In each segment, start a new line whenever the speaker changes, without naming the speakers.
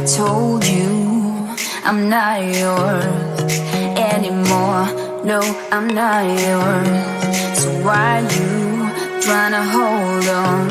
told you I'm not yours anymore. No, I'm not yours. So why you tryna hold on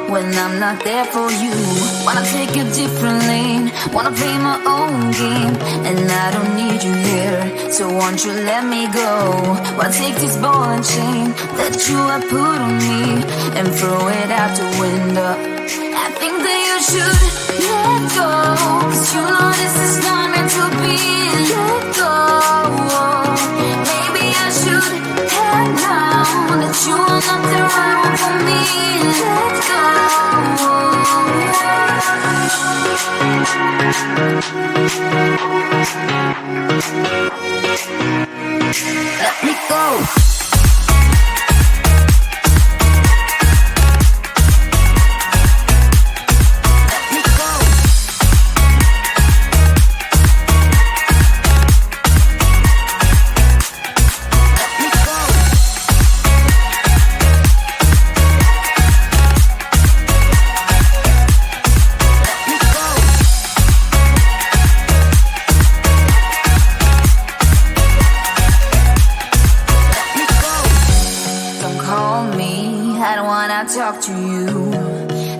when I'm not there for you? Wanna take a different lane, wanna play my own game, and I don't need you here, so won't you let me go? Wanna take this ball and chain that you have put on me and throw it out the window. I think that you should let go, 'cause you know this is not meant to be. Let go. Maybe I should have known that you are not the right one for me. Let go. Let me go. Talk to you,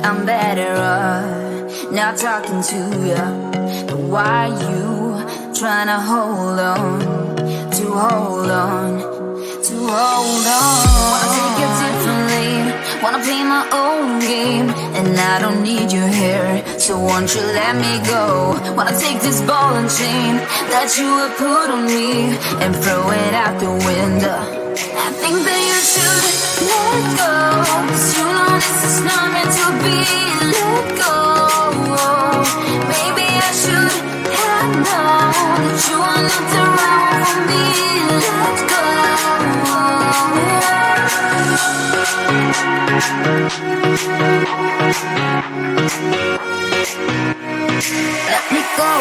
I'm better off not talking to you. But why you tryna hold on? Wanna take a different lane, wanna play my own game, and I don't need you here, so won't you let me go? Wanna take this ball and chain that you have put on me and throw it out the window. I think that you should let go, 'cause you know this is not meant to be. Let go. Maybe I should have known that you are not the right one for me. Let go. Let me go.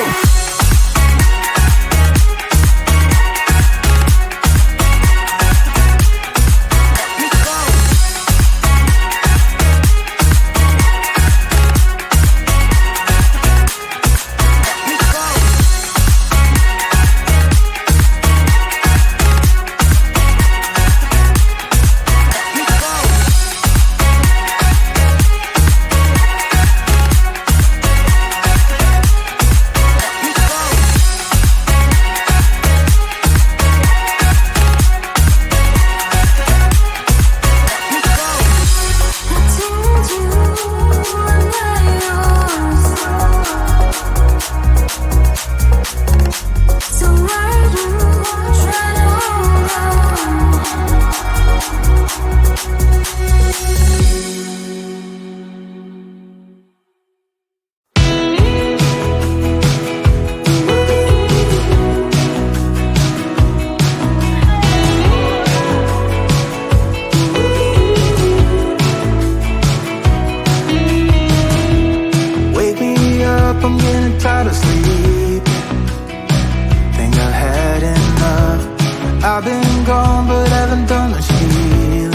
I've been gone but haven't done much healing.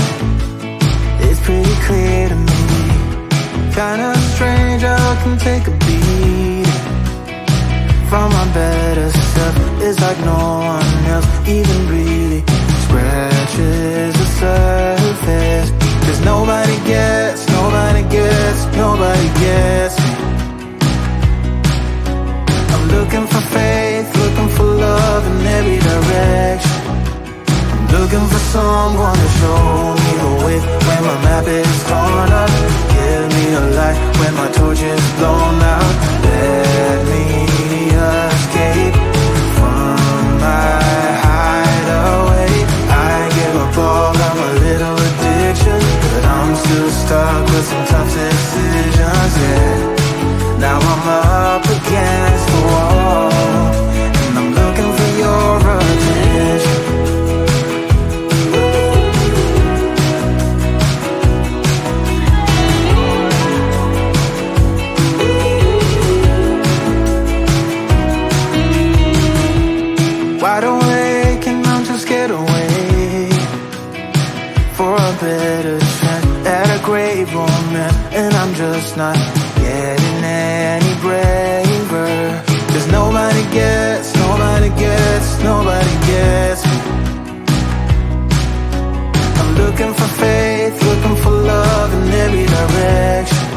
It's pretty clear to me, kinda strange how I can take a beat from my better self. It's like no one else even really scratches the surface. 'Cause nobody gets me. I'm looking for faith, looking for love in every direction. Looking for someone to show me the way when my map is torn up. Give me a light when my torch is blown out. Let me escape from my hideaway. I give up all of my little addictions, but I'm still stuck with some tough decisions, yeah. Now I'm up against the wall, and I'm looking for your attention. Wide awake and I'm just scared away for a better chance at a great romance, and I'm just not getting nobody gets, nobody gets, nobody gets me. I'm looking for faith, looking for love in every direction.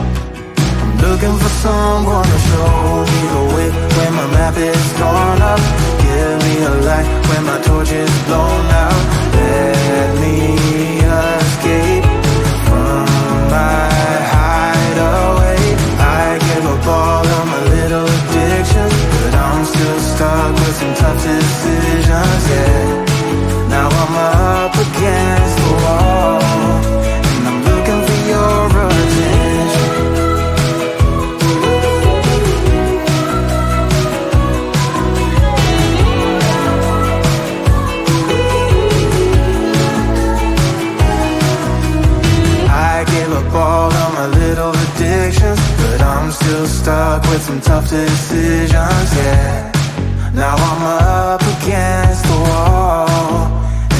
I'm looking for someone to show me the way when my map is torn up. Give me a light when my torch is blown out. Let me escape from my hideaway. I give up all of my little addictions, but I'm still stuck with some tough decisions, yeah. Now I'm up against the wall, and I'm looking for your attention. I gave up all of my little addictions, but I'm still stuck with some tough decisions, yeah. Now I'm up against the wall,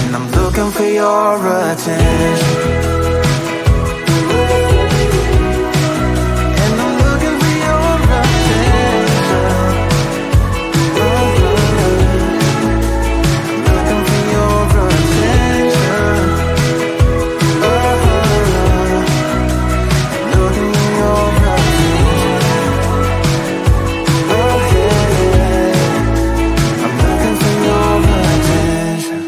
and I'm looking for your attention. And I'm looking for your attention. I'm looking for your attention. Looking for your attention. Oh yeah, I'm looking for your attention.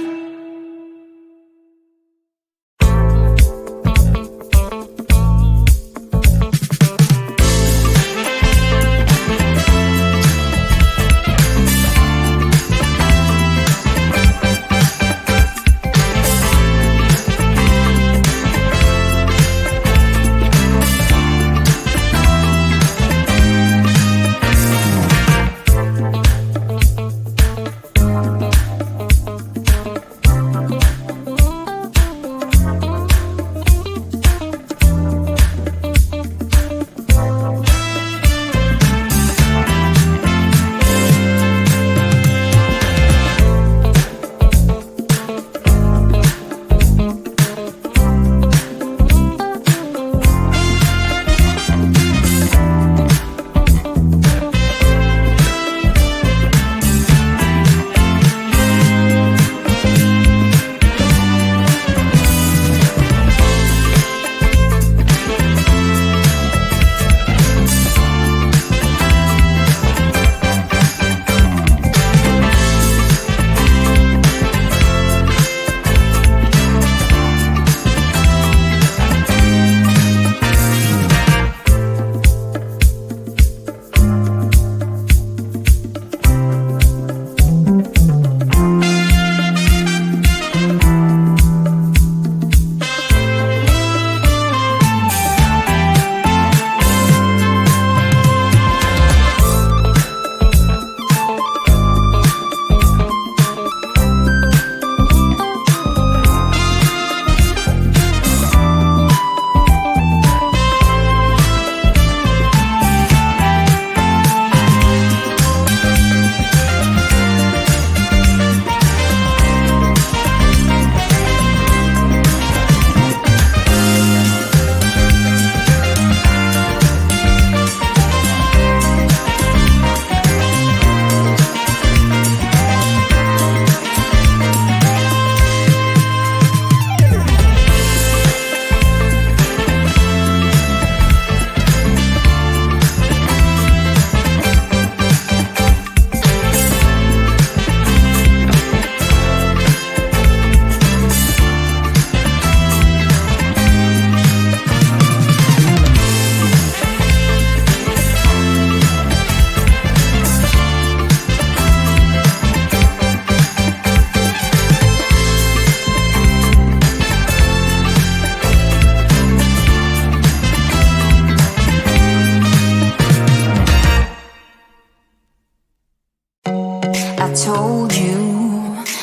told you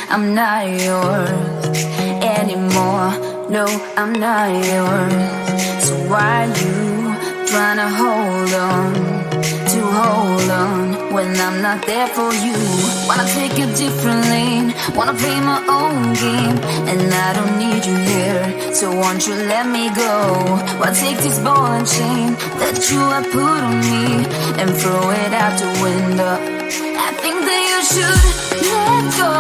I'm not yours anymore. No, I'm not yours. So why you trying to hold on when I'm not there for you? Wanna take a different lane, wanna play my own game, and I don't need you here. So won't you let me go? Why take this ball and chain that you have put on me and throw it out the window. I think that you should let go,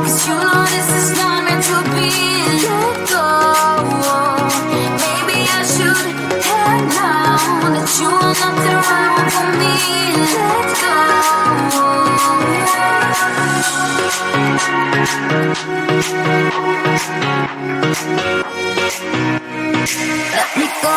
'cause you know this is not meant to be. Let go. Maybe I should have known that you are not the right for me. Let go. Let me go.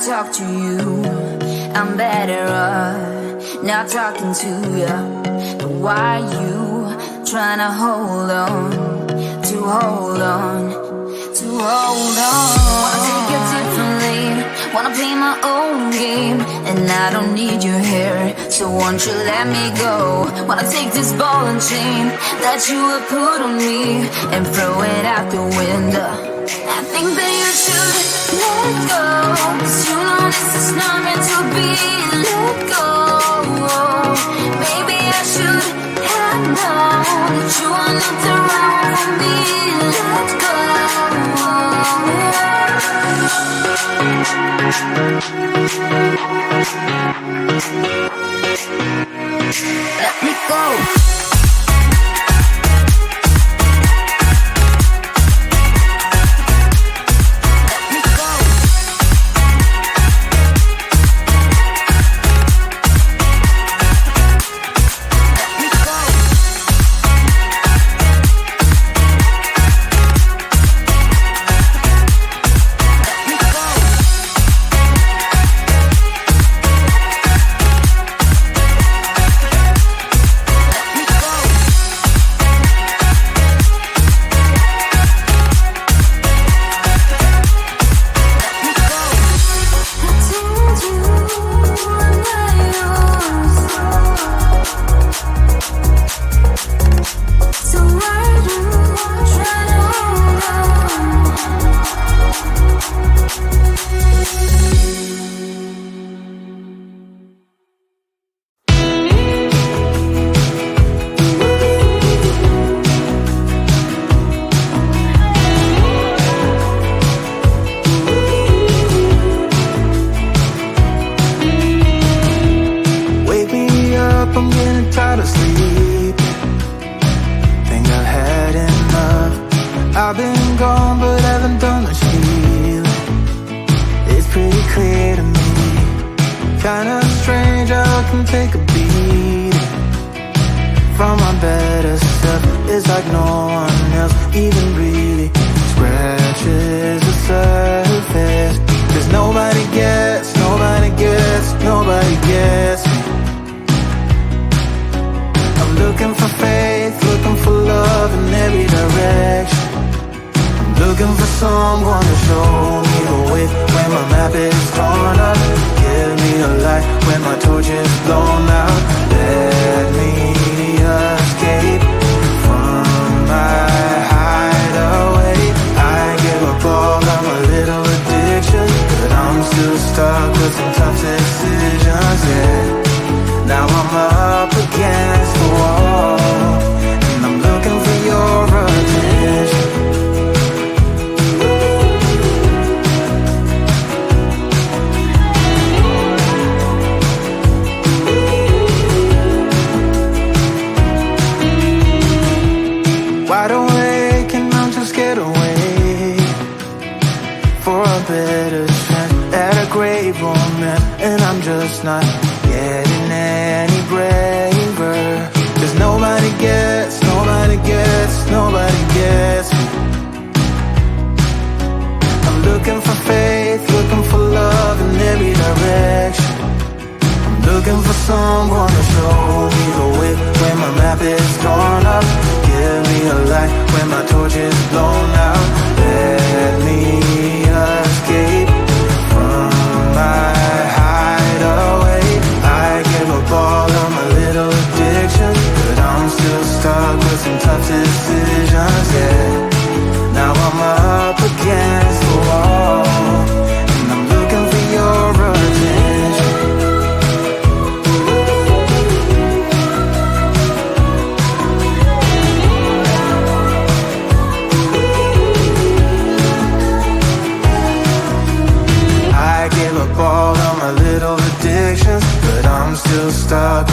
Talk to you, I'm better off not talking to you. But why you trying to hold on, to hold on, to hold on? Wanna take it differently, wanna play my own game, and I don't need you here, so won't you let me go? Wanna take this ball and chain that you have put on me and throw it out the window. I think that you should let go, 'cause you know this is not meant to be. Let go. Maybe I should have known that you are not the right for me. Let go. Let me go.
I've been gone but haven't done much healing. It's pretty clear to me, kinda strange how I can take a beating from my better self. It's like no one else even really scratches the surface. 'Cause nobody gets me. I'm looking for faith, looking for love in every direction. Looking for someone to show me the way when my map is torn up. Give me a light when my torch is blown out. Let me escape from my hideaway. I give up all of my little addictions, but I'm still stuck with some tough decisions, yeah. Now I'm up against the wall, and I'm looking for your attention. Wide awake and I'm just scared away for a better chance at a great romance, and I'm just not getting any braver. 'Cause nobody gets me. I'm looking for faith, looking for love in every direction. I'm looking for someone to show me the way when my map is torn up. Give me a light when my torch is blown out. Let me escape from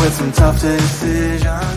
with some tough decisions.